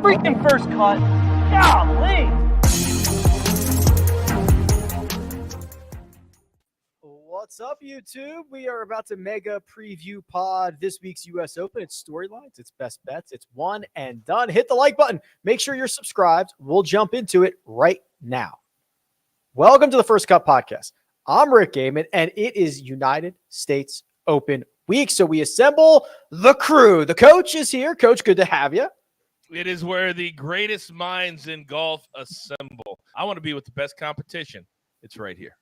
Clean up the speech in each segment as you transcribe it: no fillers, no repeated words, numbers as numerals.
freaking first cut. Golly. What's up, YouTube? We are about to mega preview pod this week's U.S. Open. It's storylines, it's best bets, it's one and done. Hit the like button. Make sure you're subscribed. We'll jump into it right now. Welcome to the First Cut Podcast. I'm Rick Gehman, and it is United States Open week. So we assemble the crew. The coach is here. Coach, good to have you. It is where the greatest minds in golf assemble. I want to be with the best competition. It's right here.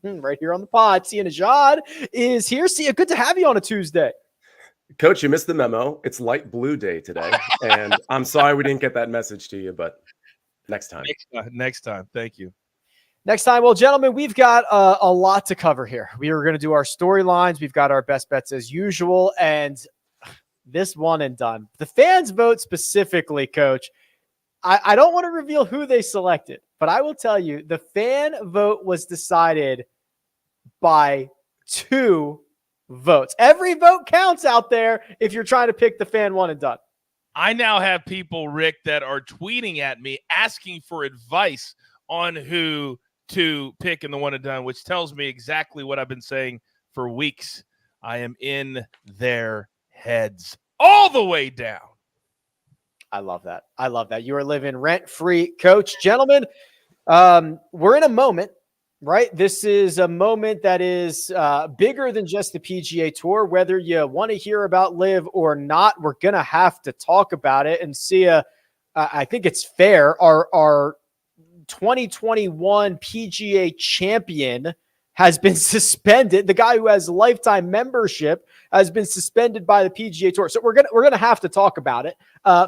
Right here on the pod. Nejad is here. Good to have you on a Tuesday. Coach, you missed the memo. It's light blue day today. And I'm sorry we didn't get that message to you, but next time. Next time. Thank you. Next time. Well, gentlemen, we've got a lot to cover here. We are going to do our storylines. We've got our best bets as usual. And this one and done. The fans vote specifically, Coach. I don't want to reveal who they selected, but I will tell you the fan vote was decided by 2 votes. Every vote counts out there if you're trying to pick the fan one and done. I now have people, Rick, that are tweeting at me asking for advice on who to pick in the one and done, which tells me exactly what I've been saying for weeks. I am in their heads all the way down. I love that. I love that. You are living rent-free, Coach. Gentlemen, we're in a moment, right? This is a moment that is bigger than just the PGA Tour. Whether you want to hear about LIV or not, we're going to have to talk about it and see. I think it's fair. Our 2021 PGA champion has been suspended. The guy who has lifetime membership has been suspended by the PGA Tour. So we're gonna have to talk about it.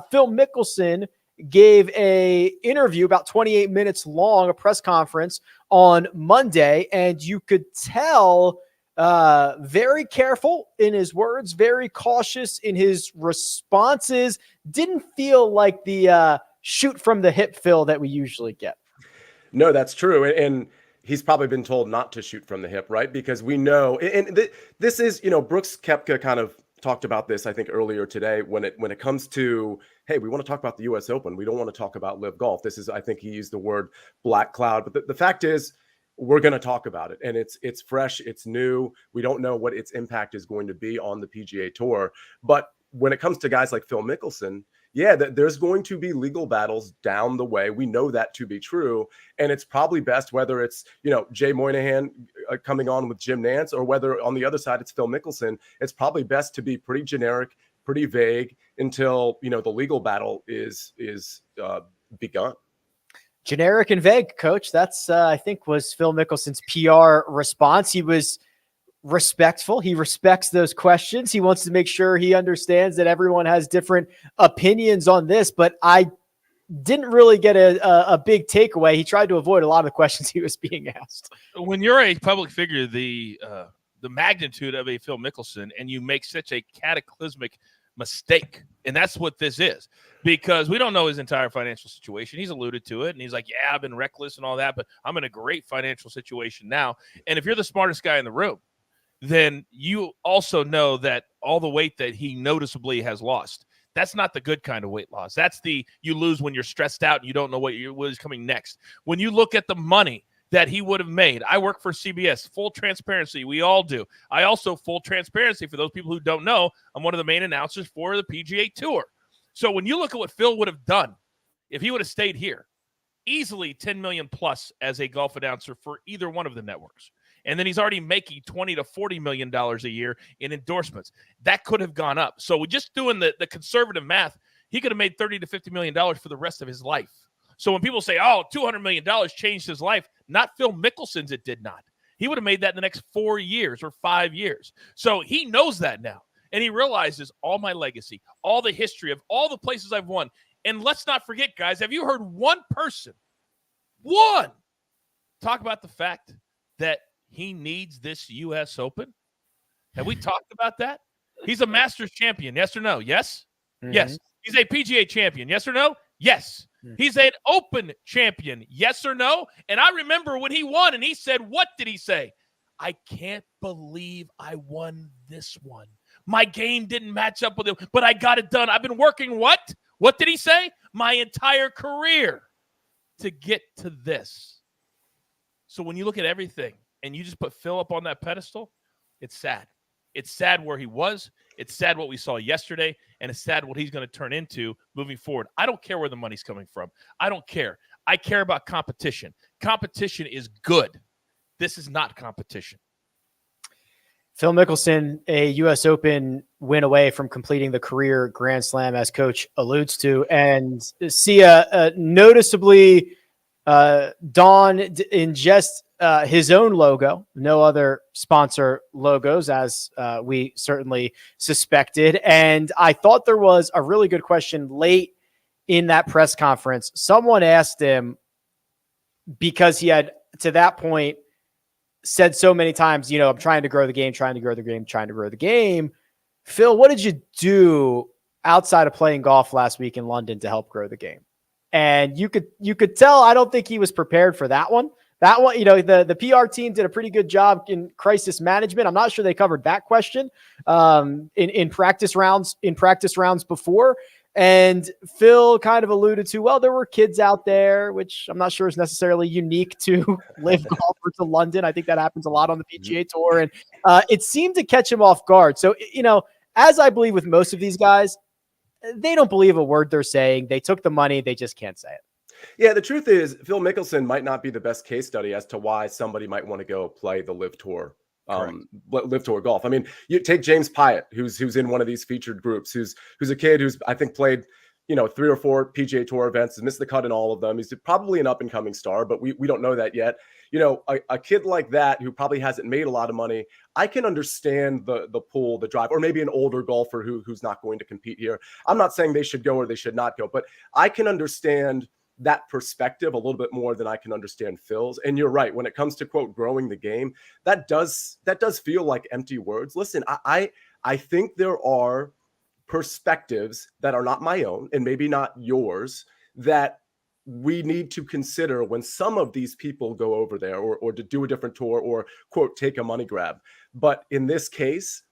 Phil Mickelson gave a interview about 28 minutes long, a press conference on Monday, and you could tell very careful in his words, very cautious in his responses. Didn't feel like the shoot from the hip Phil that we usually get. No, that's true. And he's probably been told not to shoot from the hip, right? Because we know, and this is, Brooks Koepka kind of talked about this, I think, earlier today when it comes to, hey, we want to talk about the U.S. Open. We don't want to talk about LIV Golf. This is, I think he used the word black cloud. But the fact is, we're going to talk about it. And it's fresh. It's new. We don't know what its impact is going to be on the PGA Tour. But when it comes to guys like Phil Mickelson, yeah, there's going to be legal battles down the way. We know that to be true. And it's probably best, whether it's, Jay Moynihan coming on with Jim Nantz, or whether on the other side it's Phil Mickelson, it's probably best to be pretty generic, pretty vague until, the legal battle is begun. Generic and vague, Coach. That's, I think, was Phil Mickelson's PR response. He was respectful. He respects those questions. He wants to make sure he understands that everyone has different opinions on this, but I didn't really get a big takeaway. He tried to avoid a lot of the questions he was being asked. When you're a public figure, the magnitude of a Phil Mickelson, and you make such a cataclysmic mistake, and that's what this is, because we don't know his entire financial situation. He's alluded to it, and he's like, yeah, I've been reckless and all that, but I'm in a great financial situation now. And if you're the smartest guy in the room, then you also know that all the weight that he noticeably has lost, that's not the good kind of weight loss. That's you lose when you're stressed out and you don't know what is coming next. When you look at the money that he would have made, I work for CBS, full transparency. We all do. I also, full transparency, for those people who don't know, I'm one of the main announcers for the PGA Tour. So when you look at what Phil would have done if he would have stayed here, easily $10 million plus as a golf announcer for either one of the networks. And then he's already making $20 to $40 million a year in endorsements. That could have gone up. So we're just doing the conservative math. He could have made $30 to $50 million for the rest of his life. So when people say, oh, $200 million changed his life, not Phil Mickelson's, it did not. He would have made that in the next 4 years or 5 years. So he knows that now. And he realizes all my legacy, all the history of all the places I've won. And let's not forget, guys, have you heard one person, talk about the fact that he needs this U.S. Open? Have we talked about that? He's a Masters champion. Yes or no? Yes? Mm-hmm. Yes. He's a PGA champion. Yes or no? Yes. Mm-hmm. He's an Open champion. Yes or no? And I remember when he won and he said, what did he say? I can't believe I won this one. My game didn't match up with him, but I got it done. I've been working what? What did he say? My entire career to get to this. So when you look at everything and you just put Phil up on that pedestal, it's sad. It's sad where he was. It's sad what we saw yesterday, and it's sad what he's going to turn into moving forward. I don't care where the money's coming from. I don't care. I care about competition. Competition is good. This is not competition. Phil Mickelson, a U.S. Open win away from completing the career Grand Slam, as Coach alludes to, and see a noticeably donned in just his own logo, no other sponsor logos, as we certainly suspected. And I thought there was a really good question late in that press conference. Someone asked him, because he had, to that point, said so many times, I'm trying to grow the game, trying to grow the game, trying to grow the game. Phil, what did you do outside of playing golf last week in London to help grow the game? And you could tell, I don't think he was prepared for that one. That one, the PR team did a pretty good job in crisis management. I'm not sure they covered that question in practice rounds before. And Phil kind of alluded to, well, there were kids out there, which I'm not sure is necessarily unique to live golf or to London. I think that happens a lot on the PGA Tour. And it seemed to catch him off guard. So, as I believe with most of these guys, they don't believe a word they're saying. They took the money. They just can't say it. Yeah, the truth is Phil Mickelson might not be the best case study as to why somebody might want to go play the Live Tour. Live Tour golf. I mean, you take James Pyatt, who's in one of these featured groups, who's a kid who's, I think, played 3 or 4 PGA Tour events, has missed the cut in all of them. He's probably an up and coming star, but we don't know that yet. A kid like that who probably hasn't made a lot of money, I can understand the pull, the drive, or maybe an older golfer who's not going to compete here. I'm not saying they should go or they should not go, but I can understand that perspective a little bit more than I can understand Phil's. And you're right, when it comes to, quote, growing the game, that does feel like empty words. Listen, I think there are perspectives that are not my own and maybe not yours that we need to consider when some of these people go over there or to do a different tour or, quote, take a money grab. But in this case,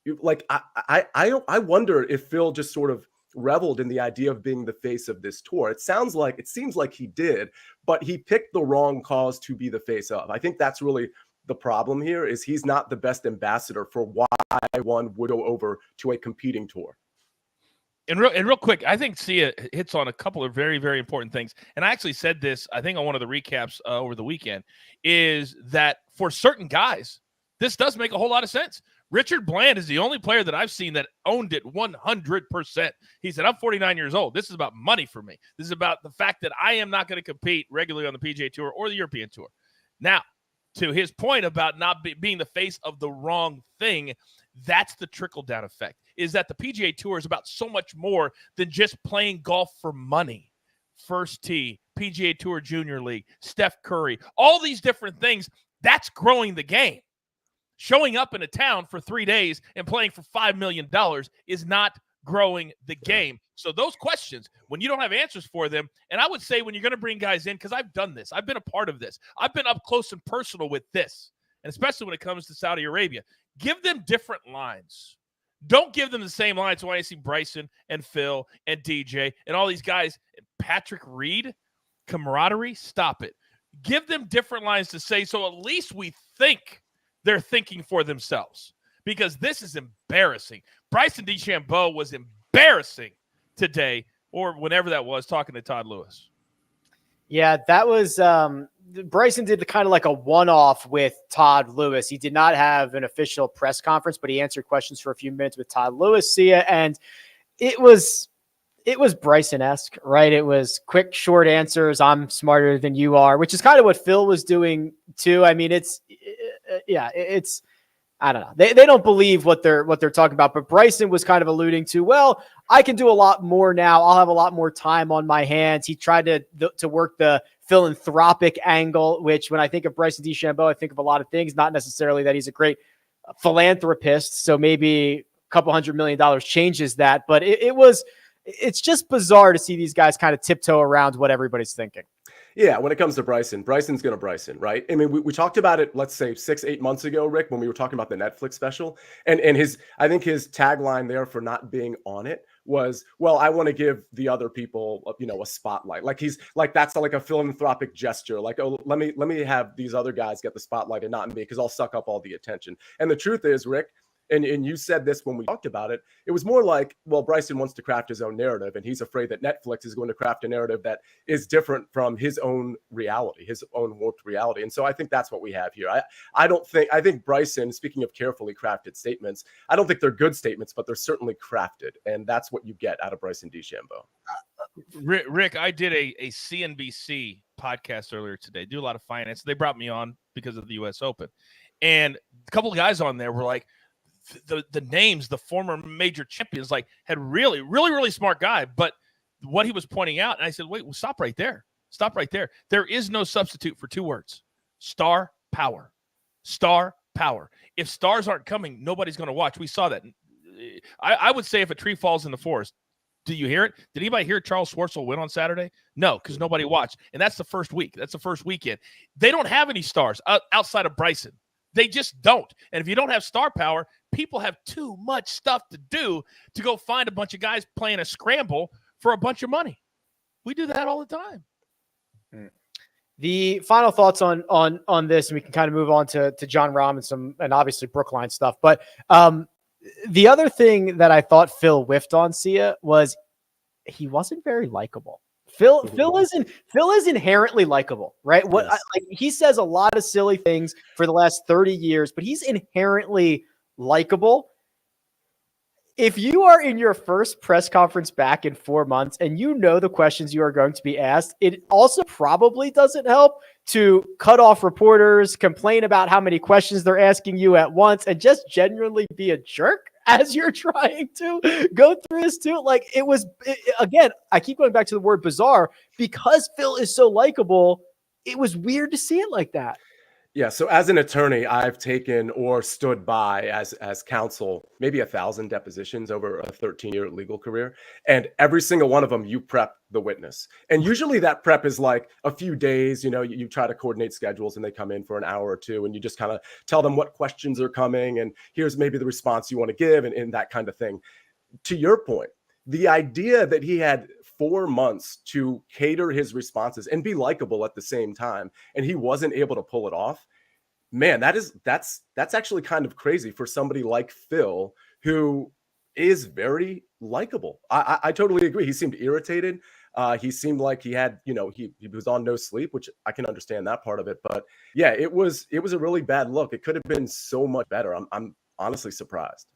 I wonder if Phil just sort of reveled in the idea of being the face of this tour. It seems like he did, but he picked the wrong cause to be the face of. I think that's really the problem here, is he's not the best ambassador for why one would go over to a competing tour. And real quick, I think Sia hits on a couple of very, very important things. And I actually said this, I think, on one of the recaps over the weekend, is that for certain guys, this does make a whole lot of sense. Richard Bland is the only player that I've seen that owned it 100%. He said, I'm 49 years old. This is about money for me. This is about the fact that I am not going to compete regularly on the PGA Tour or the European Tour. Now, to his point about not being the face of the wrong thing, that's the trickle-down effect, is that the PGA Tour is about so much more than just playing golf for money. First Tee, PGA Tour Junior League, Steph Curry, all these different things, that's growing the game. Showing up in a town for 3 days and playing for $5 million is not growing the game. So those questions, when you don't have answers for them, and I would say when you're going to bring guys in, because I've done this, I've been a part of this, I've been up close and personal with this, and especially when it comes to Saudi Arabia, give them different lines. Don't give them the same lines. So when I see Bryson and Phil and DJ and all these guys, Patrick Reed, camaraderie, stop it. Give them different lines to say, so at least we think they're thinking for themselves, because this is embarrassing. Bryson DeChambeau was embarrassing today, or whenever that was, talking to Todd Lewis. Yeah, that was Bryson did kind of like a one-off with Todd Lewis. He did not have an official press conference, but he answered questions for a few minutes with Todd Lewis, Sia, and it was Bryson-esque, right? It was quick, short answers. I'm smarter than you are, which is kind of what Phil was doing too. I mean, it's I don't know. They don't believe what they're talking about, but Bryson was kind of alluding to, well, I can do a lot more now. I'll have a lot more time on my hands. He tried to work the philanthropic angle, which when I think of Bryson DeChambeau, I think of a lot of things, not necessarily that he's a great philanthropist. So maybe a couple $100 million changes that, but it's just bizarre to see these guys kind of tiptoe around what everybody's thinking. Yeah, when it comes to Bryson's going to Bryson, right? I mean, we talked about it, let's say 6-8 months ago, Rick, when we were talking about the Netflix special, and I think his tagline there for not being on it was, well, I want to give the other people, a spotlight. Like he's like, that's like a philanthropic gesture. Like, oh, let me have these other guys get the spotlight and not me, because I'll suck up all the attention. And the truth is, Rick, and you said this when we talked about it, it was more like, well, Bryson wants to craft his own narrative, and he's afraid that Netflix is going to craft a narrative that is different from his own reality, his own warped reality. And so I think that's what we have here. I think Bryson, speaking of carefully crafted statements, I don't think they're good statements, but they're certainly crafted. And that's what you get out of Bryson DeChambeau. Rick, I did a CNBC podcast earlier today, do a lot of finance. They brought me on because of the US Open. And a couple of guys on there were like, the names, the former major champions, like had really smart guy. But what he was pointing out, and I said, wait, well, stop right there. Stop right there. There is no substitute for two words: star power. Star power. If stars aren't coming, nobody's going to watch. We saw that. I would say if a tree falls in the forest, do you hear it? Did anybody hear Charles Schwartzel win on Saturday? No, because nobody watched. And that's the first week. That's the first weekend. They don't have any stars outside of Bryson. They just don't. And if you don't have star power, people have too much stuff to do to go find a bunch of guys playing a scramble for a bunch of money. We do that all the time. The final thoughts on this, and we can kind of move on to Jon Rahm and obviously Brookline stuff. But the other thing that I thought Phil whiffed on, Sia, was he wasn't very likable. Phil is inherently likable, right? Yes. He says a lot of silly things for the last 30 years, but he's inherently likable. If you are in your first press conference back in 4 months and you know the questions you are going to be asked, it also probably doesn't help to cut off reporters, complain about how many questions they're asking you at once, and just genuinely be a jerk as you're trying to go through this too. Like again, I keep going back to the word bizarre, because Phil is so likable. It was weird to see it like that. Yeah. So as an attorney, I've taken or stood by as counsel maybe 1,000 depositions over a 13-year legal career. And every single one of them, you prep the witness. And usually that prep is like a few days. You try to coordinate schedules and they come in for an hour or two, and you just kind of tell them what questions are coming and here's maybe the response you want to give and that kind of thing. To your point, the idea that he had 4 months to cater his responses and be likable at the same time, and he wasn't able to pull it off, man, that's actually kind of crazy for somebody like Phil, who is very likable. I totally agree. He seemed irritated. He seemed like he had, he was on no sleep, which I can understand that part of it. But yeah, it was a really bad look. It could have been so much better. I'm honestly surprised.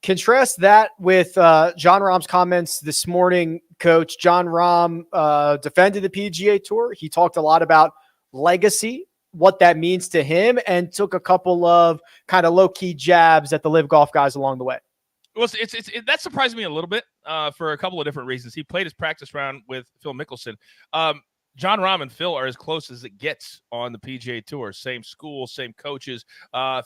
Contrast that with Jon Rahm's comments this morning. Coach Jon Rahm defended the PGA Tour. He talked a lot about legacy, what that means to him, and took a couple of kind of low-key jabs at the Live Golf guys along the way. Well, that surprised me a little bit for a couple of different reasons. He played his practice round with Phil Mickelson. Jon Rahm and Phil are as close as it gets on the PGA Tour. Same school, same coaches.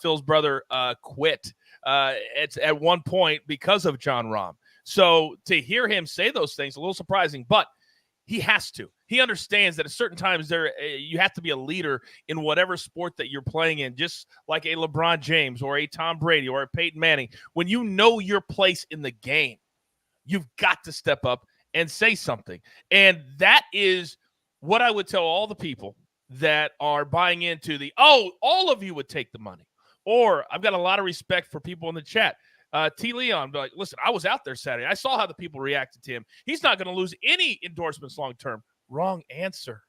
Phil's brother quit at one point because of Jon Rahm. So to hear him say those things, a little surprising, but he has to. He understands that at certain times you have to be a leader in whatever sport that you're playing in, just like a LeBron James or a Tom Brady or a Peyton Manning. When you know your place in the game, you've got to step up and say something. And that is what I would tell all the people that are buying into all of you would take the money. Or I've got a lot of respect for people in the chat. T. Leon, like, listen, I was out there Saturday. I saw how the people reacted to him. He's not going to lose any endorsements long-term. Wrong answer.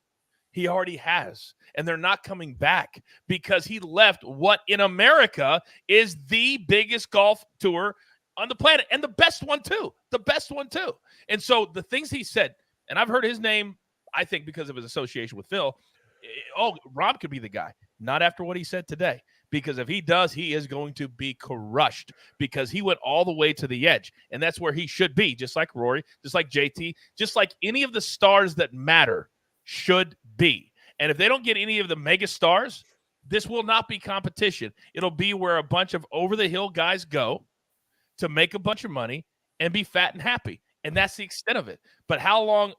He already has. And they're not coming back because he left what in America is the biggest golf tour on the planet, and the best one too. And so the things he said, and I've heard his name, I think because of his association with Phil, Rob could be the guy. Not after what he said today. Because if he does, he is going to be crushed because he went all the way to the edge. And that's where he should be, just like Rory, just like JT, just like any of the stars that matter should be. And if they don't get any of the mega stars, this will not be competition. It'll be where a bunch of over-the-hill guys go to make a bunch of money and be fat and happy. And that's the extent of it. But how long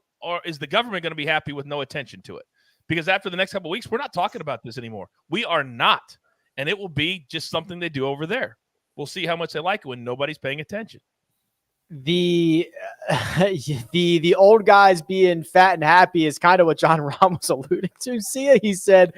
is the government going to be happy with no attention to it? Because after the next couple of weeks, we're not talking about this anymore. We are not. And it will be just something they do over there. We'll see how much they like it when nobody's paying attention. the the old guys being fat and happy is kind of what John Rahm was alluding to. See, he said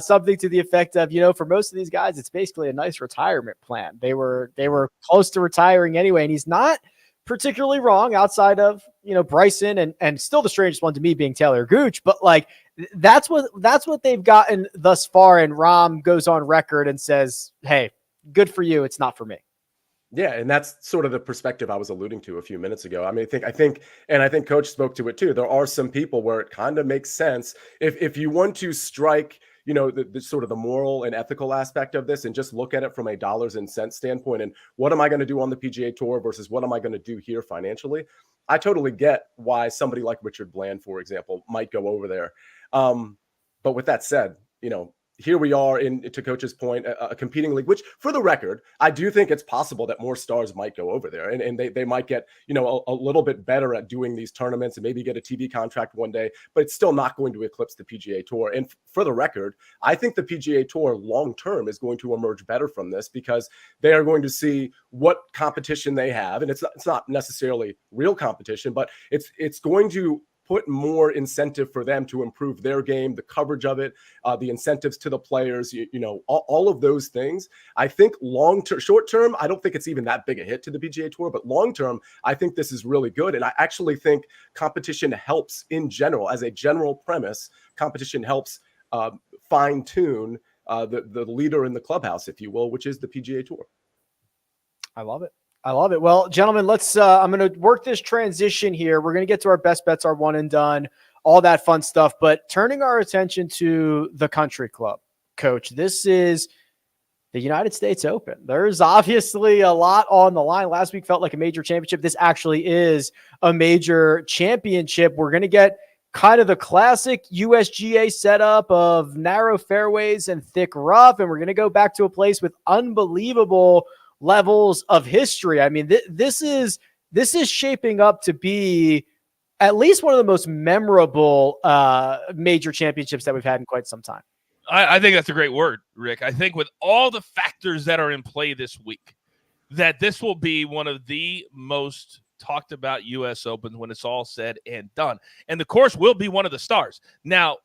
something to the effect of, for most of these guys, it's basically a nice retirement plan. They were close to retiring anyway, and he's not particularly wrong outside of Bryson and still the strangest one to me being Taylor Gooch, but like that's what they've gotten thus far. And Rahm goes on record and says, "Hey, good for you. It's not for me." Yeah, and that's sort of the perspective I was alluding to a few minutes ago. I mean, I think Coach spoke to it too. There are some people where it kind of makes sense if you want to strike, the sort of the moral and ethical aspect of this, and just look at it from a dollars and cents standpoint. And what am I going to do on the PGA Tour versus what am I going to do here financially? I totally get why somebody like Richard Bland, for example, might go over there. But with that said, here we are to Coach's point, a competing league, which for the record, I do think it's possible that more stars might go over there and they might get, a little bit better at doing these tournaments and maybe get a TV contract one day, but it's still not going to eclipse the PGA Tour. And for the record, I think the PGA Tour long-term is going to emerge better from this because they are going to see what competition they have. And it's not necessarily real competition, but it's going to put more incentive for them to improve their game, the coverage of it, the incentives to the players, all of those things. I think short term, I don't think it's even that big a hit to the PGA Tour, but long term, I think this is really good. And I actually think competition helps in general. As a general premise, competition helps fine tune the leader in the clubhouse, if you will, which is the PGA Tour. I love it. Well, gentlemen, I'm going to work this transition here. We're going to get to our best bets, our one and done, all that fun stuff. But turning our attention to the country club, Coach, this is the United States Open. There's obviously a lot on the line. Last week felt like a major championship. This actually is a major championship. We're going to get kind of the classic USGA setup of narrow fairways and thick rough. And we're going to go back to a place with unbelievable levels of history. I mean, this is shaping up to be at least one of the most memorable major championships that we've had in quite some time. I think that's a great word, Rick. I think with all the factors that are in play this week, that this will be one of the most talked about U.S. Opens when it's all said and done. And the course will be one of the stars. Now,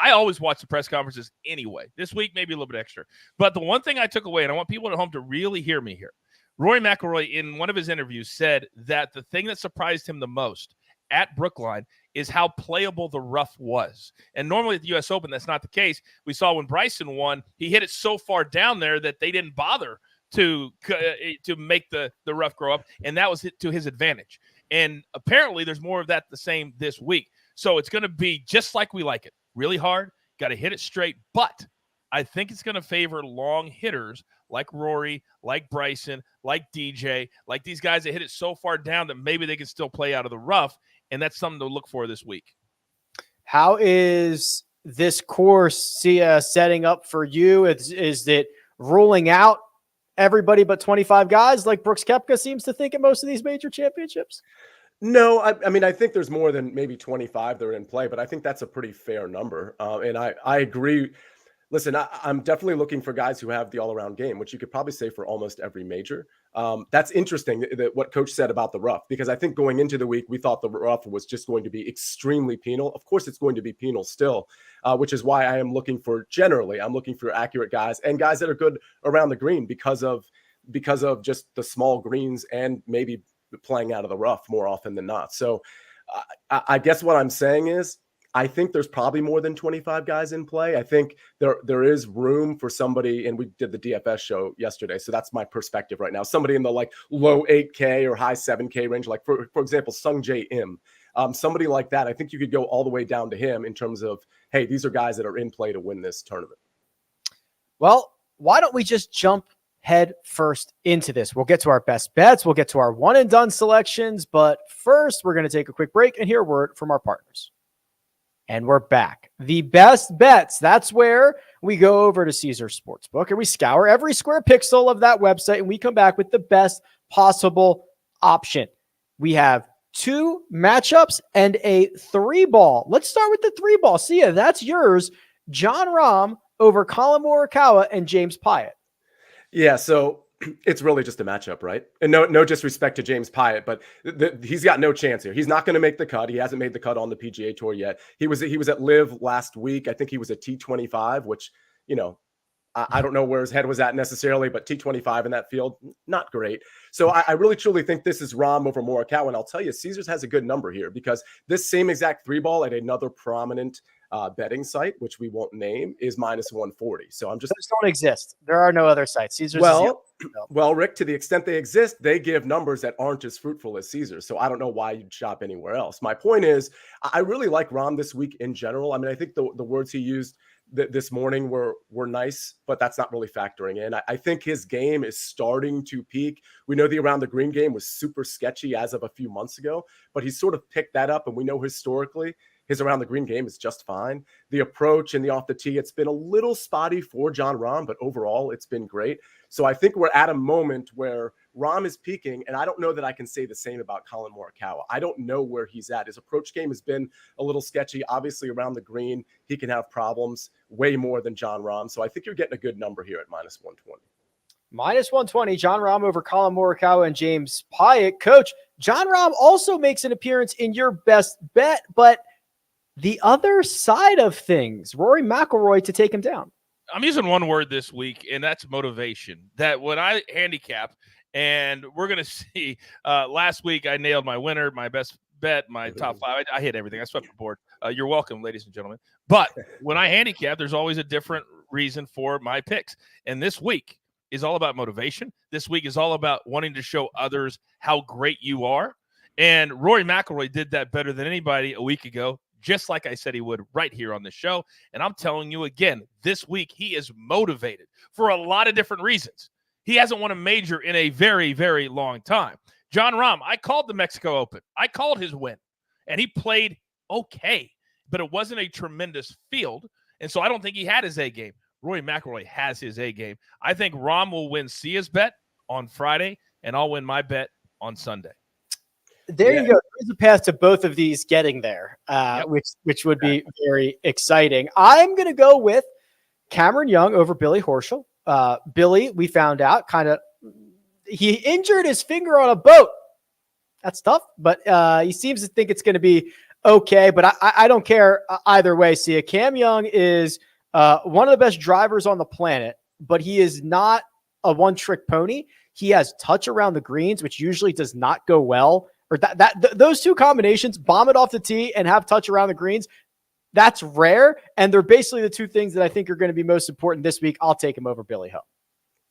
I always watch the press conferences anyway. This week, maybe a little bit extra. But the one thing I took away, and I want people at home to really hear me here, Rory McIlroy, in one of his interviews, said that the thing that surprised him the most at Brookline is how playable the rough was. And normally at the U.S. Open, that's not the case. We saw when Bryson won, he hit it so far down there that they didn't bother to make the rough grow up, and that was to his advantage. And apparently there's more of that the same this week. So it's going to be just like we like it. Really hard, got to hit it straight. But I think it's going to favor long hitters like Rory, like Bryson, like DJ, like these guys that hit it so far down that maybe they can still play out of the rough. And that's something to look for this week. How is this course setting up for you? Is it ruling out everybody but 25 guys like Brooks Koepka seems to think at most of these major championships? No, I mean, I think there's more than maybe 25 that are in play, but I think that's a pretty fair number. And I agree. Listen, I'm definitely looking for guys who have the all-around game, which you could probably say for almost every major. That's interesting that what Coach said about the rough, because I think going into the week, we thought the rough was just going to be extremely penal. Of course, it's going to be penal still, which is why I'm looking for accurate guys and guys that are good around the green because of just the small greens and maybe playing out of the rough more often than not. So I guess what I'm saying is I think there's probably more than 25 guys in play. I think there is room for somebody, and we did the DFS show yesterday, so that's my perspective right now. Somebody in the like low 8K or high 7K range, like for example, Sung Jae Im. Somebody like that. I think you could go all the way down to him in terms of, hey, these are guys that are in play to win this tournament. Well, why don't we just jump head first into this? We'll get to our best bets. We'll get to our one and done selections. But first, we're going to take a quick break and hear a word from our partners. And we're back. The best bets. That's where we go over to Caesars Sportsbook and we scour every square pixel of that website and we come back with the best possible option. We have 2 matchups and a 3-ball. Let's start with the 3-ball. Sia, that's yours. John Rahm over Colin Morikawa and James Piot. Yeah, so it's really just a matchup, right? And no disrespect to James Piot, but he's got no chance here. He's not going to make the cut. He hasn't made the cut on the PGA Tour yet. He was at Live last week. I think he was at T25, which, I don't know where his head was at necessarily, but T25 in that field, not great. So I really truly think this is Rahm over Morikawa. And I'll tell you, Caesars has a good number here because this same exact 3-ball at another prominent betting site, which we won't name, is -140. So I'm just those don't exist. There are no other sites. Caesars. Well, Rick, to the extent they exist, they give numbers that aren't as fruitful as Caesars. So I don't know why you'd shop anywhere else. My point is, I really like Rahm this week in general. I mean, I think the words he used this morning were nice, but that's not really factoring in. I think his game is starting to peak. We know the around the green game was super sketchy as of a few months ago, but he's sort of picked that up. And we know historically his around the green game is just fine. The approach and the off the tee, it's been a little spotty for Jon Rahm, but overall it's been great. So I think we're at a moment where Rahm is peaking, and I don't know that I can say the same about Collin Morikawa. I don't know where he's at. His approach game has been a little sketchy. Obviously, around the green, he can have problems way more than Jon Rahm. So I think you're getting a good number here at -120. -120, Jon Rahm over Collin Morikawa and James Piot. Coach, Jon Rahm also makes an appearance in your best bet, but the other side of things, Rory McIlroy to take him down. I'm using one word this week, and that's motivation. That when I handicap, and we're going to see, last week I nailed my winner, my best bet, my top 5. I hit everything. I swept the board. You're welcome, ladies and gentlemen. But when I handicap, there's always a different reason for my picks. And this week is all about motivation. This week is all about wanting to show others how great you are. And Rory McIlroy did that better than anybody a week ago, just like I said he would right here on the show. And I'm telling you again, this week he is motivated for a lot of different reasons. He hasn't won a major in a very, very long time. Jon Rahm, I called the Mexico Open. I called his win, and he played okay, but it wasn't a tremendous field, and so I don't think he had his A game. Rory McIlroy has his A game. I think Rahm will win Sia's bet on Friday, and I'll win my bet on Sunday. There you go. There's a path to both of these getting there, which would be very exciting. I'm going to go with Cameron Young over Billy Horschel. Billy, we found out, he injured his finger on a boat. That's tough, but he seems to think it's going to be okay. But I don't care either way. See, Cam Young is one of the best drivers on the planet, but he is not a one-trick pony. He has touch around the greens, which usually does not go well. Or those two combinations, bomb it off the tee and have touch around the greens, that's rare. And they're basically the two things that I think are going to be most important this week. I'll take him over Billy Ho.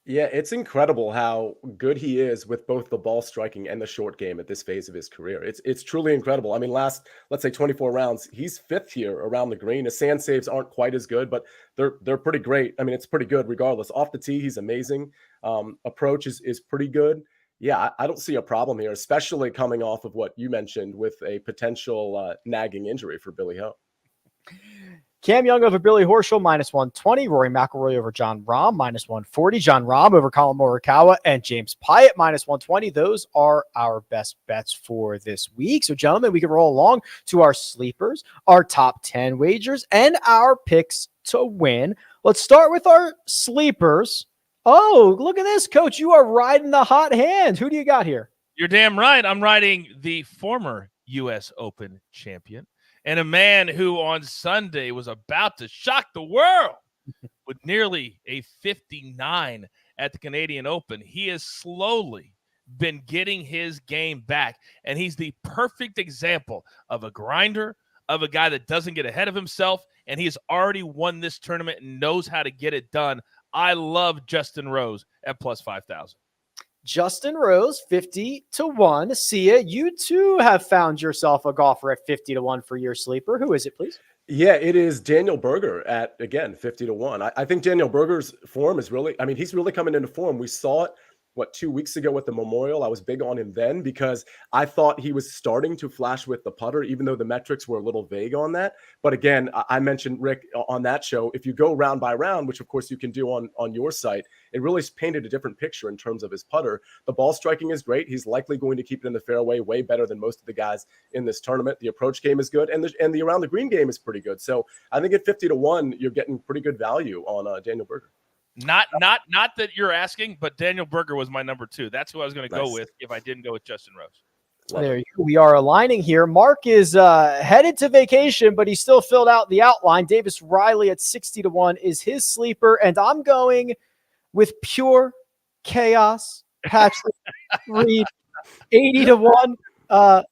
Yeah, it's incredible how good he is with both the ball striking and the short game at this phase of his career. It's truly incredible. I mean, let's say 24 rounds, he's 5th here around the green. His sand saves aren't quite as good, but they're pretty great. I mean, it's pretty good regardless. Off the tee, he's amazing. Approach is pretty good. Yeah, I don't see a problem here, especially coming off of what you mentioned with a potential nagging injury for Billy Ho. Cam Young over Billy Horschel, -120. Rory McIlroy over Jon Rahm, -140. Jon Rahm over Collin Morikawa and James Piot, -120. Those are our best bets for this week. So, gentlemen, we can roll along to our sleepers, our top 10 wagers, and our picks to win. Let's start with our sleepers. Oh, look at this, Coach. You are riding the hot hand. Who do you got here? You're damn right. I'm riding the former U.S. Open champion and a man who on Sunday was about to shock the world with nearly a 59 at the Canadian Open. He has slowly been getting his game back, and he's the perfect example of a grinder, of a guy that doesn't get ahead of himself, and he has already won this tournament and knows how to get it done. I love Justin Rose at +5,000. Justin Rose, 50-1. Sia, you too have found yourself a golfer at 50-1 for your sleeper. Who is it, please? Yeah, it is Daniel Berger at, again, 50-1. I think Daniel Berger's form is really, I mean, he's really coming into form. We saw it, 2 weeks ago at the Memorial. I was big on him then because I thought he was starting to flash with the putter, even though the metrics were a little vague on that. But again, I mentioned, Rick, on that show, if you go round by round, which of course you can do on your site, it really painted a different picture in terms of his putter. The ball striking is great. He's likely going to keep it in the fairway way better than most of the guys in this tournament. The approach game is good, and the around the green game is pretty good. So I think at 50-1, you're getting pretty good value on Daniel Berger. Not that you're asking, but Daniel Berger was my number 2. That's who I was going to go with if I didn't go with Justin Rose. There you go. We are aligning here. Mark is headed to vacation, but he still filled out the outline. Davis Riley at 60-1 is his sleeper, and I'm going with pure chaos. Patrick Reed, 80-1.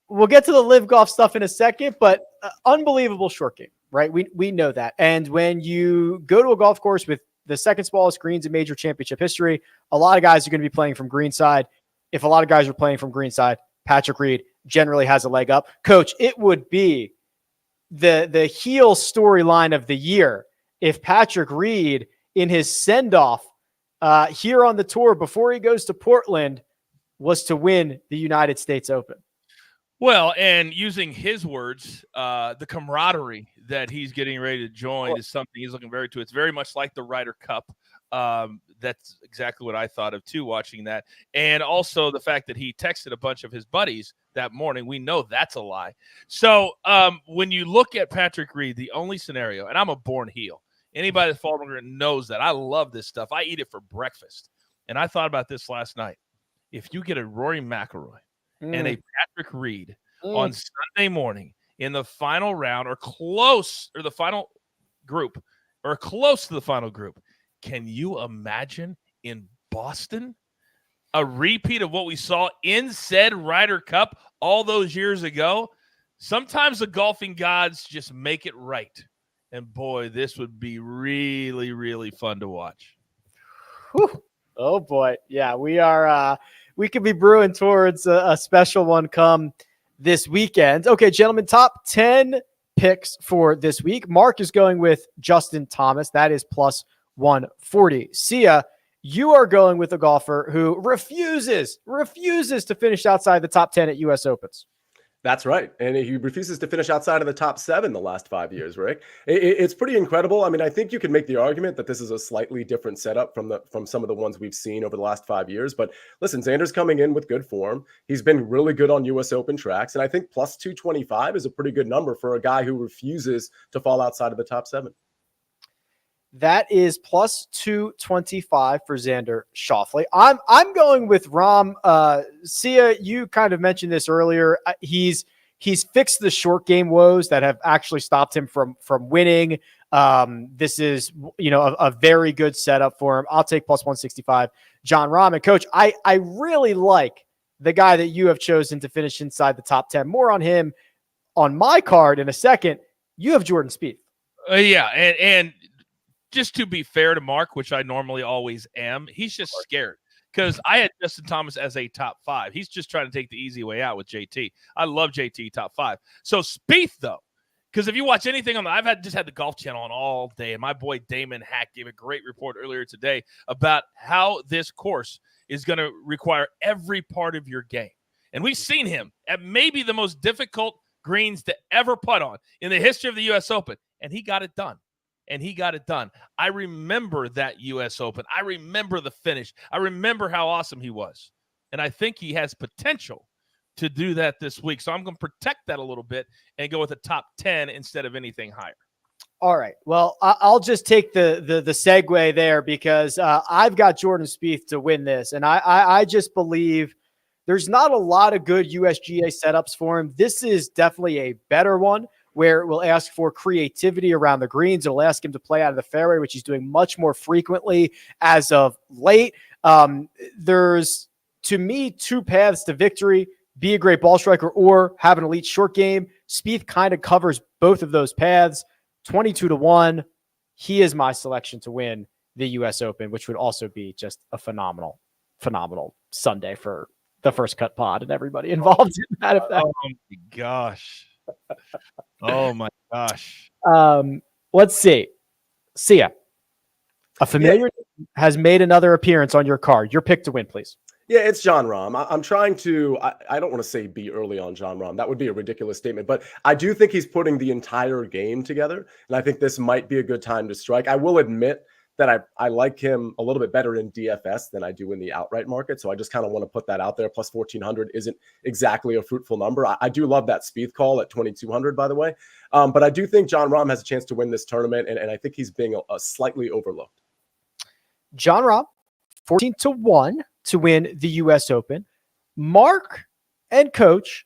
We'll get to the live golf stuff in a second, but unbelievable short game, right? We know that. And when you go to a golf course with the second smallest greens in major championship history, a lot of guys are going to be playing from greenside. If a lot of guys are playing from greenside, Patrick Reed generally has a leg up. Coach, it would be the heel storyline of the year if Patrick Reed, in his send-off here on the tour before he goes to Portland, was to win the United States Open. Well, and using his words, the camaraderie that he's getting ready to join is something he's looking very to. It's very much like the Ryder Cup. That's exactly what I thought of too, watching that. And also the fact that he texted a bunch of his buddies that morning. We know that's a lie. So when you look at Patrick Reed, the only scenario, and I'm a born heel. Anybody that follows me knows that I love this stuff. I eat it for breakfast. And I thought about this last night. If you get a Rory McIlroy and a Patrick Reed on Sunday morning in the final round or close, or the final group, or close to the final group, can you imagine in Boston a repeat of what we saw in said Ryder Cup all those years ago? Sometimes the golfing gods just make it right. And boy, this would be really, really fun to watch. Whew. Oh boy. Yeah, we could be brewing towards a special one come this weekend. Okay, gentlemen, top 10 picks for this week. Mark is going with Justin Thomas. That is plus 140. Sia, you are going with a golfer who refuses to finish outside the top 10 at U.S. Opens. That's right. And he refuses to finish outside of the top 7 the last 5 years, Rick. It's pretty incredible. I mean, I think you can make the argument that this is a slightly different setup from some of the ones we've seen over the last 5 years. But listen, Xander's coming in with good form. He's been really good on U.S. Open tracks. And I think plus 225 is a pretty good number for a guy who refuses to fall outside of the top 7. That is plus 225 for Xander Schauffele. I'm going with Rahm. Sia, you kind of mentioned this earlier. He's fixed the short game woes that have actually stopped him from winning. This is, a very good setup for him. I'll take plus 165. Jon Rahm. And Coach, I really like the guy that you have chosen to finish inside the top 10. More on him on my card in a second. You have Jordan Spieth. Yeah, and just to be fair to Mark, which I normally always am, he's just scared because I had Justin Thomas as a top 5. He's just trying to take the easy way out with JT. I love JT top 5. So Spieth, though, because if you watch anything on just had the Golf Channel on all day, and my boy Damon Hack gave a great report earlier today about how this course is going to require every part of your game. And we've seen him at maybe the most difficult greens to ever putt on in the history of the U.S. Open, and he got it done. I remember that U.S. Open. I remember the finish. I remember how awesome he was. And I think he has potential to do that this week. So I'm going to protect that a little bit and go with a top 10 instead of anything higher. All right. Well, I'll just take the segue there because I've got Jordan Spieth to win this. And I just believe there's not a lot of good USGA setups for him. This is definitely a better one, where it will ask for creativity around the greens. It'll ask him to play out of the fairway, which he's doing much more frequently as of late. There's, to me, 2 paths to victory: be a great ball striker or have an elite short game. Spieth kind of covers both of those paths. 22-1. He is my selection to win the U.S. Open, which would also be just a phenomenal Sunday for the First Cut Pod and everybody involved in that. Oh my gosh. Oh my gosh. Let's see. Sia, a familiar has made another appearance on your card. Your pick to win, please. Yeah, it's Jon Rahm. I'm trying to, I don't want to say be early on Jon Rahm. That would be a ridiculous statement, but I do think he's putting the entire game together. And I think this might be a good time to strike. I will admit that I like him a little bit better in DFS than I do in the outright market. So I just kind of want to put that out there. Plus 1,400 isn't exactly a fruitful number. I do love that Spieth call at 2,200, by the way. But I do think Jon Rahm has a chance to win this tournament. And I think he's being a slightly overlooked. John Rahm, 14-1 to win the U.S. Open. Mark and Coach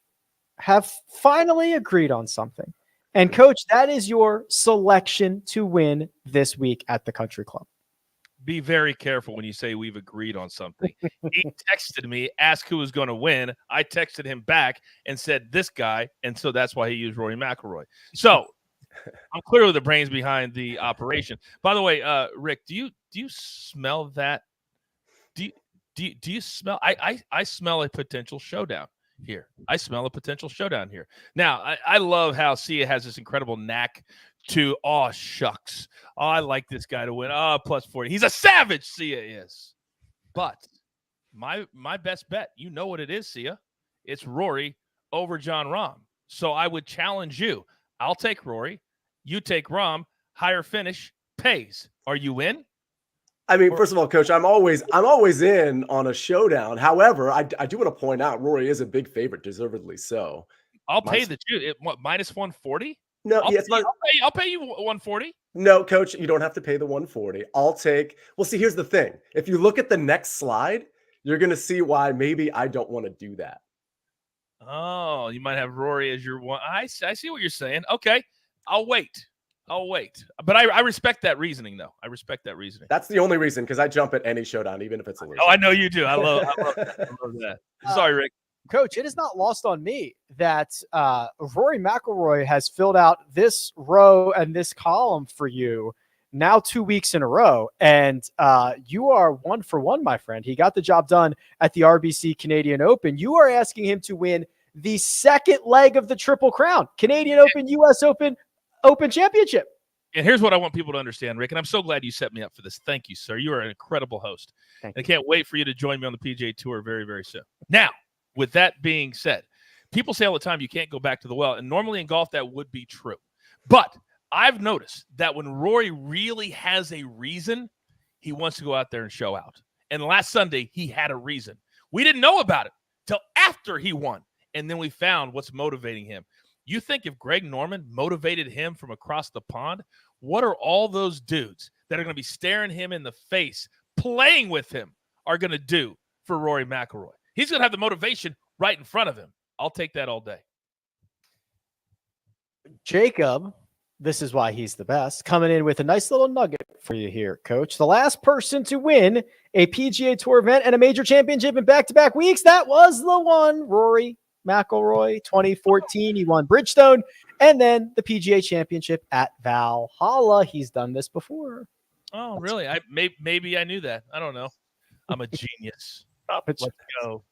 have finally agreed on something. And Coach, that is your selection to win this week at the Country Club. Be very careful when you say we've agreed on something. He texted me, asked who was going to win. I texted him back and said this guy, and so that's why he used Rory McIlroy. So I'm clearly the brains behind the operation. By the way, Rick, do you smell that? Do you smell? I smell a potential showdown here. I smell a potential showdown here. Now, I love how Sia has this incredible knack to, oh, shucks. Oh, I like this guy to win. Oh, plus 40. He's a savage, Sia is. But my best bet, you know what it is, Sia. It's Rory over John Rahm. So I would challenge you. I'll take Rory. You take Rahm. Higher finish pays. Are you in? I mean, first of all, Coach, I'm always in on a showdown. However, I do want to point out Rory is a big favorite, deservedly so. I'll pay the Jew. Minus 140? No, I'll pay you 140. No, Coach, you don't have to pay the 140. I'll take. Well, see, here's the thing. If you look at the next slide, you're going to see why maybe I don't want to do that. Oh, you might have Rory as your one. I see what you're saying. Okay, I'll wait. But I respect that reasoning, though. I respect that reasoning. That's the only reason, because I jump at any showdown, even if it's a loser. Oh, I know you do. I love that. Sorry, Rick. Coach, it is not lost on me that Rory McIlroy has filled out this row and this column for you now 2 weeks in a row. And you are 1 for 1, my friend. He got the job done at the RBC Canadian Open. You are asking him to win the second leg of the Triple Crown, Canadian Open, U.S. Open Championship. And here's what I want people to understand, Rick, and I'm so glad you set me up for this. Thank you, sir. You are an incredible host. I can't wait for you to join me on the PGA Tour very, very soon. Now, with that being said, people say all the time you can't go back to the well, and normally in golf that would be true. But I've noticed that when Rory really has a reason, he wants to go out there and show out. And last Sunday, he had a reason. We didn't know about it till after he won, and then we found what's motivating him. You think if Greg Norman motivated him from across the pond, what are all those dudes that are going to be staring him in the face, playing with him, are going to do for Rory McIlroy? He's going to have the motivation right in front of him. I'll take that all day. Jacob, this is why he's the best, coming in with a nice little nugget for you here, Coach. The last person to win a PGA Tour event and a major championship in back-to-back weeks, that was the one, Rory McIlroy, 2014. He won Bridgestone and then the PGA Championship at Valhalla. He's done this before. Oh, really? Maybe I knew that. I don't know. I'm a genius. Let's go.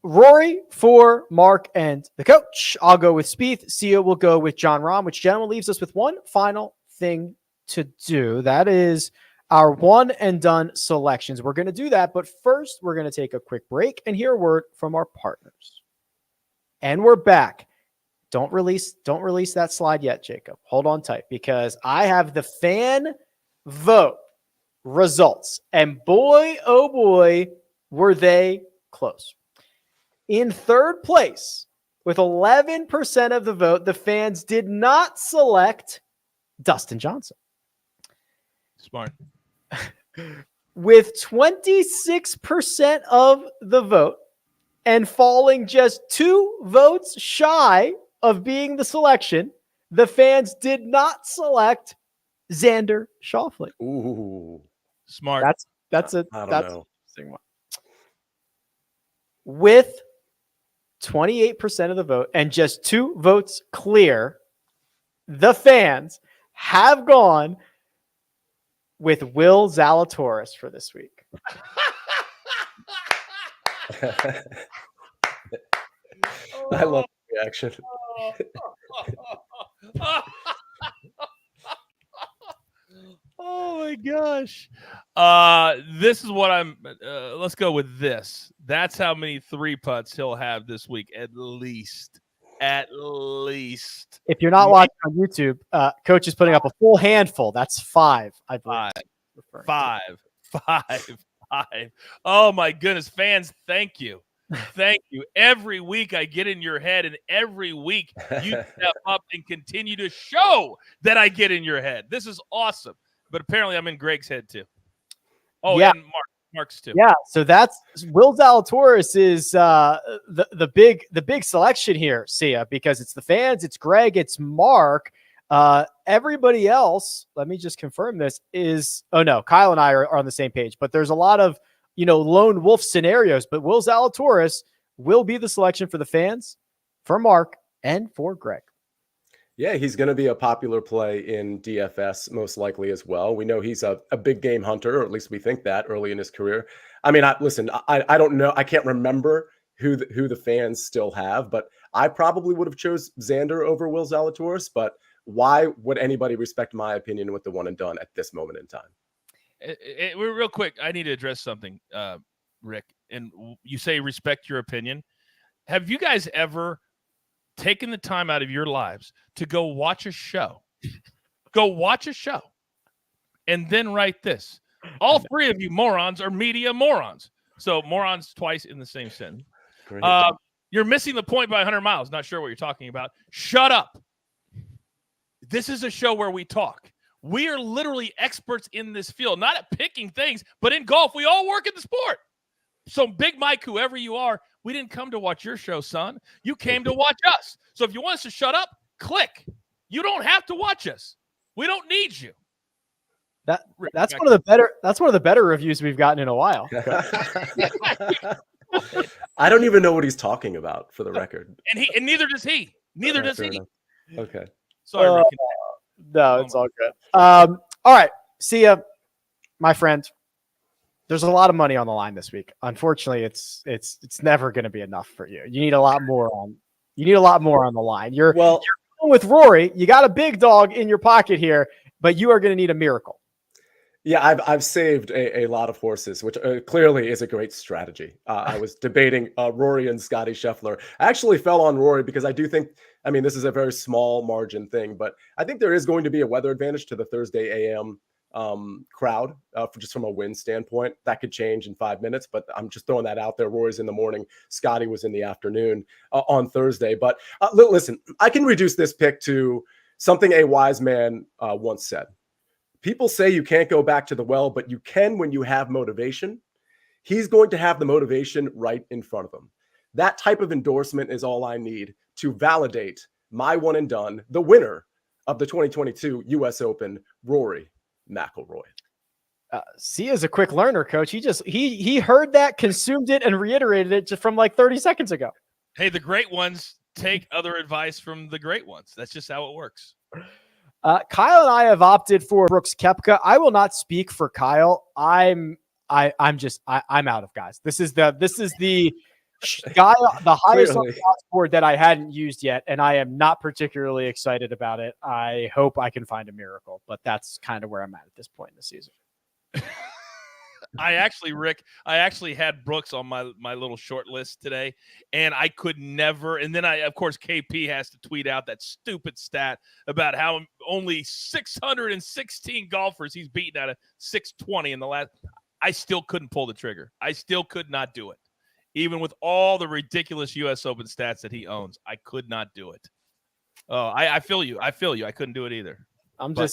Rory for Mark and the Coach. I'll go with Spieth. Sia will go with John Rahm, which, gentlemen, leaves us with one final thing to do. That is our one and done selections. We're going to do that, but first we're going to take a quick break and hear a word from our partners. And we're back. Don't release that slide yet, Jacob. Hold on tight, because I have the fan vote results. And boy, oh boy, were they close. In third place, with 11% of the vote, the fans did not select Dustin Johnson. Smart. With 26% of the vote and falling just 2 votes shy of being the selection, the fans did not select Xander Schauffele. Ooh, smart. That's an know. interesting one. With 28% of the vote and just 2 votes clear, the fans have gone with Will Zalatoris for this week. I love the reaction. Oh my gosh. This is what I'm let's go with this. That's how many 3 putts he'll have this week, at least. If you're not watching on YouTube, Coach is putting up a full handful. That's 5, I believe. 5. Oh my goodness, fans, thank you. Thank you. Every week I get in your head, and every week you step up and continue to show that I get in your head. This is awesome. but apparently I'm in Greg's head too. Oh, yeah. and Mark's too. Yeah, so that's Will Zalatoris is the big selection here, Sia, because it's the fans, it's Greg, it's Mark. Everybody else, let me just confirm this, Kyle and I are on the same page, but there's a lot of, lone wolf scenarios, but Will Zalatoris will be the selection for the fans, for Mark, and for Greg. Yeah, he's going to be a popular play in DFS most likely as well. We know he's a big game hunter, or at least we think that early in his career. I mean, I don't know. I can't remember who the fans still have, but I probably would have chose Xander over Will Zalatoris. But why would anybody respect my opinion with the one and done at this moment in time? Real quick, I need to address something, Rick. And you say respect your opinion. Have you guys ever taken the time out of your lives to go watch a show? Go watch a show and then write this. All three of you morons are media morons. So morons twice in the same sentence. You're missing the point by 100 miles. Not sure what you're talking about. Shut up. This is a show where we talk. We are literally experts in this field, not at picking things, but in golf, we all work in the sport. So Big Mike, whoever you are, we didn't come to watch your show, son. You came to watch us. So if you want us to shut up, click. You don't have to watch us. We don't need you. That's one of the better reviews we've gotten in a while. I don't even know what he's talking about, for the record. And neither does he. Neither does he. Okay. Sorry, Rick. No, it's all good. All right. See ya, my friend. There's a lot of money on the line this week. Unfortunately, it's never going to be enough for you. You need a lot more on the line. You're going with Rory. You got a big dog in your pocket here, but you are going to need a miracle. Yeah, I've saved a lot of horses, which clearly is a great strategy. I was debating Rory and Scotty Scheffler. I actually fell on Rory because I do think, this is a very small margin thing, but I think there is going to be a weather advantage to the Thursday a.m. Crowd just from a win standpoint. That could change in 5 minutes, but I'm just throwing that out there. Rory's in the morning. Scotty was in the afternoon on Thursday. But listen, I can reduce this pick to something a wise man once said. People say you can't go back to the well, but you can when you have motivation. He's going to have the motivation right in front of him. That type of endorsement is all I need to validate my one and done, the winner of the 2022 U.S. Open, Rory McIlroy. Sia's a quick learner, coach. He heard that, consumed it, and reiterated it just from like 30 seconds ago. Hey, the great ones take other advice from the great ones. That's just how it works. Kyle and I have opted for Brooks Koepka. I will not speak for Kyle. I'm out of guys. This is the guy, the highest on the board that I hadn't used yet, and I am not particularly excited about it. I hope I can find a miracle, but that's kind of where I'm at this point in the season. I actually had Brooks on my little short list today, and I could never. And then of course, KP has to tweet out that stupid stat about how only 616 golfers he's beaten out of 620 in the last. I still couldn't pull the trigger. I still could not do it. Even with all the ridiculous U.S. Open stats that he owns, I could not do it. Oh, I feel you. I couldn't do it either. I'm going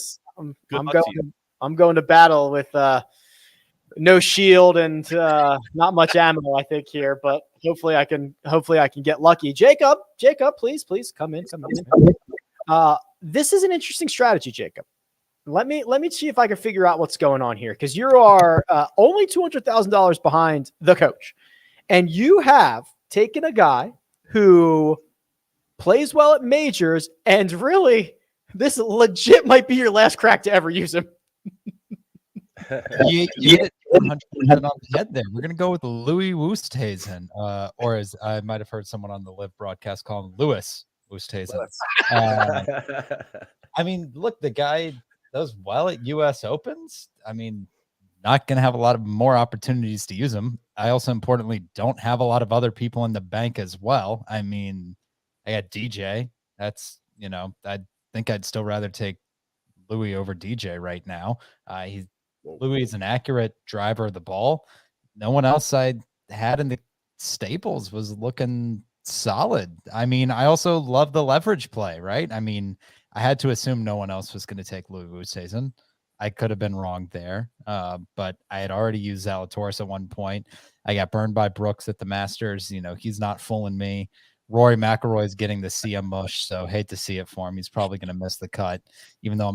to battle with no shield and not much ammo, I think, here, but hopefully I can get lucky. Jacob, please come in. This is an interesting strategy, Jacob. Let me see if I can figure out what's going on here, because you are only $200,000 behind the coach, and you have taken a guy who plays well at majors, and really, this legit might be your last crack to ever use him. You hit 100% on the head there. We're going to go with Louis Oosthuizen, or as I might have heard someone on the live broadcast call him, Louis Oosthuizen. Look, the guy does well at U.S. Opens. Not going to have a lot of more opportunities to use him. I also importantly don't have a lot of other people in the bank as well. I got DJ. That's, I think I'd still rather take Louis over DJ right now. Louis is an accurate driver of the ball. No one else I had in the staples was looking solid. I also love the leverage play, right? I had to assume no one else was going to take Louis Oosthuizen. I could have been wrong there, but I had already used Zalatoris at one point. I got burned by Brooks at the Masters. He's not fooling me. Rory McIlroy is getting the CM mush, so hate to see it for him. He's probably going to miss the cut, even though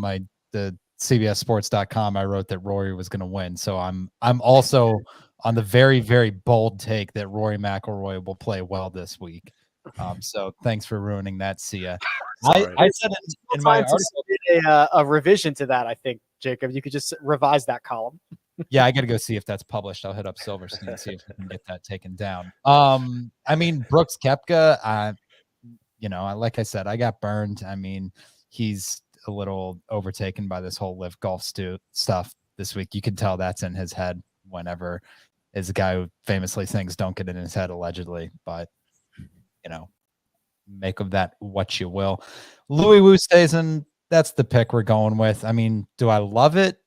the CBSSports.com I wrote that Rory was going to win. So I'm also on the very, very bold take that Rory McIlroy will play well this week. So thanks for ruining that, Sia. I said in my article a revision to that. I think, Jacob, you could just revise that column. Yeah, I got to go see if that's published. I'll hit up Silverstein and see if we can get that taken down. I mean, Brooks Koepka, like I said, I got burned. I mean, he's a little overtaken by this whole live golf stuff this week. You can tell that's in his head whenever is a guy who famously things don't get in his head allegedly, but make of that what you will. Louis Oosthuizen, that's the pick we're going with. I mean, do I love it?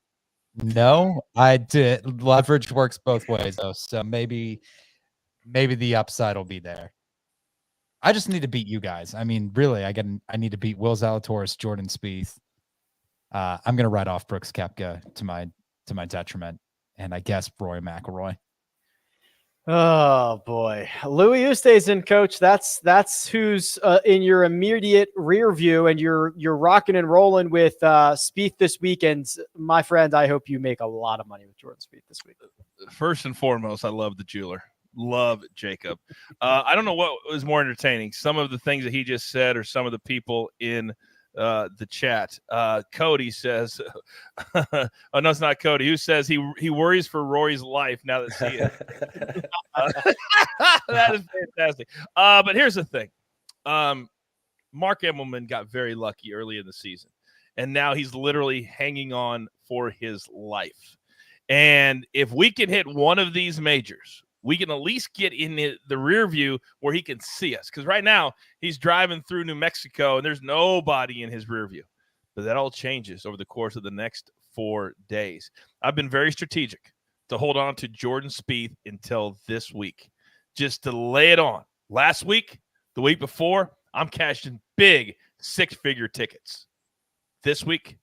No, I did. Leverage works both ways though. So maybe the upside will be there. I just need to beat you guys. I mean, really, I need to beat Will Zalatoris, Jordan Spieth. I'm going to write off Brooks Koepka to my detriment, and I guess Rory McIlroy. Oh boy, Louis Oosthuizen, coach. That's who's in your immediate rear view, and you're rocking and rolling with Spieth this weekend, my friend. I hope you make a lot of money with Jordan Spieth this week. First and foremost, I love the jeweler. Love Jacob. I don't know what was more entertaining, some of the things that he just said, or some of the people in the chat. Cody says, "Oh no, it's not Cody." Who says he worries for Rory's life now that he is. That is fantastic. But here's the thing: Mark Emmelman got very lucky early in the season, and now he's literally hanging on for his life. And if we can hit one of these majors, we can at least get in the rear view where he can see us. Because right now he's driving through New Mexico and there's nobody in his rear view. But that all changes over the course of the next 4 days. I've been very strategic to hold on to Jordan Spieth until this week, just to lay it on. Last week, the week before, I'm cashing big 6-figure tickets. This week,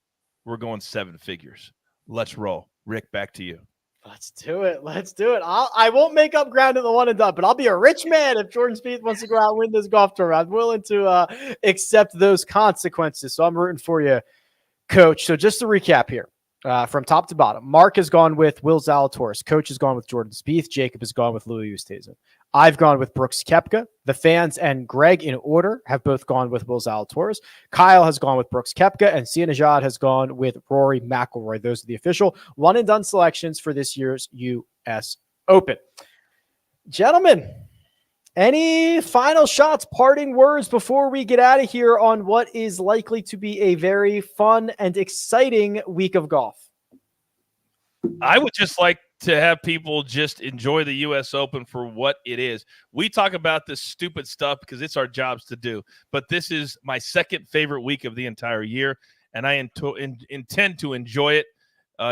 we're going 7 figures. Let's roll. Rick, back to you. Let's do it. I won't make up ground in the one and done, but I'll be a rich man if Jordan Spieth wants to go out and win this golf tour. I'm willing to accept those consequences. So I'm rooting for you, Coach. So just to recap here, from top to bottom, Mark has gone with Will Zalatoris. Coach has gone with Jordan Spieth. Jacob has gone with Louis Oosthuizen. I've gone with Brooks Koepka. The fans and Greg in order have both gone with Will Zalatoris. Kyle has gone with Brooks Koepka, and Nejad has gone with Rory McIlroy. Those are the official one and done selections for this year's U.S. Open. Gentlemen, any final shots, parting words before we get out of here on what is likely to be a very fun and exciting week of golf? I would just like to have people just enjoy the U.S. Open for what it is. We talk about this stupid stuff because it's our jobs to do, but this is my second favorite week of the entire year, and I intend to enjoy it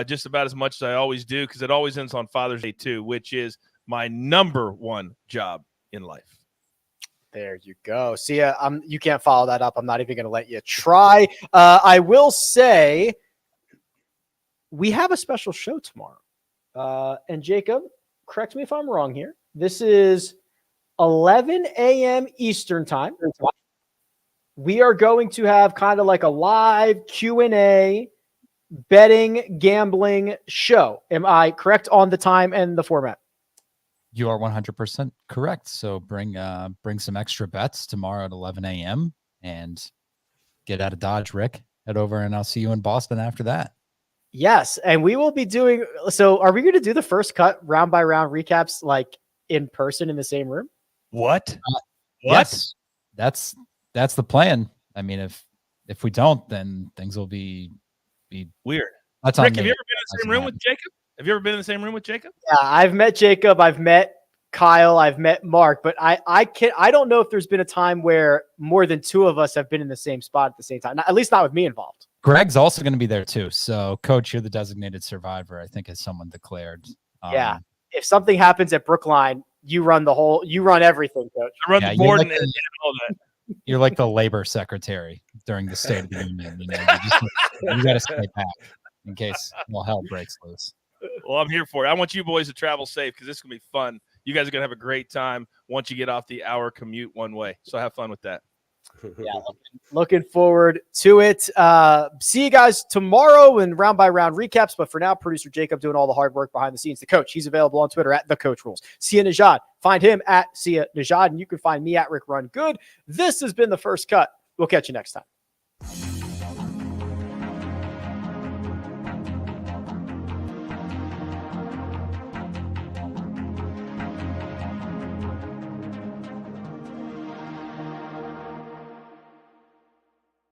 just about as much as I always do, because it always ends on Father's Day too, which is my number one job in life. There you go. See, you can't follow that up. I'm not even going to let you try. I will say we have a special show tomorrow. And Jacob, correct me if I'm wrong here. This is 11 a.m. Eastern time. We are going to have kind of like a live Q&A betting, gambling show. Am I correct on the time and the format? You are 100% correct. So bring some extra bets tomorrow at 11 a.m. and get out of Dodge, Rick. Head over and I'll see you in Boston after that. Yes, and we will be doing. So, are we going to do the first cut round by round recaps like in person in the same room? What? Yes, that's the plan. I mean, if we don't, then things will be weird. That's Rick, have you ever been in the same room with Jacob? Have you ever been in the same room with Jacob? Yeah, I've met Jacob. I've met Kyle. I've met Mark. But I don't know if there's been a time where more than two of us have been in the same spot at the same time. At least not with me involved. Greg's also going to be there too. So, Coach, you're the designated survivor, I think, as someone declared. Yeah. If something happens at Brookline, you run everything, Coach. I run the board and all that. You're like the labor secretary during the State of the Union. You got to stay back. in case hell breaks loose. Well, I'm here for it. I want you boys to travel safe because this is going to be fun. You guys are going to have a great time once you get off the hour commute one way. So have fun with that. Yeah, looking forward to it. See you guys tomorrow in round by round recaps. But for now, producer Jacob doing all the hard work behind the scenes. The coach, he's available on Twitter at @TheCoachRules. Sia Nejad, find him at Sia Nejad, and you can find me at Rick Run Good. This has been The First Cut. We'll catch you next time.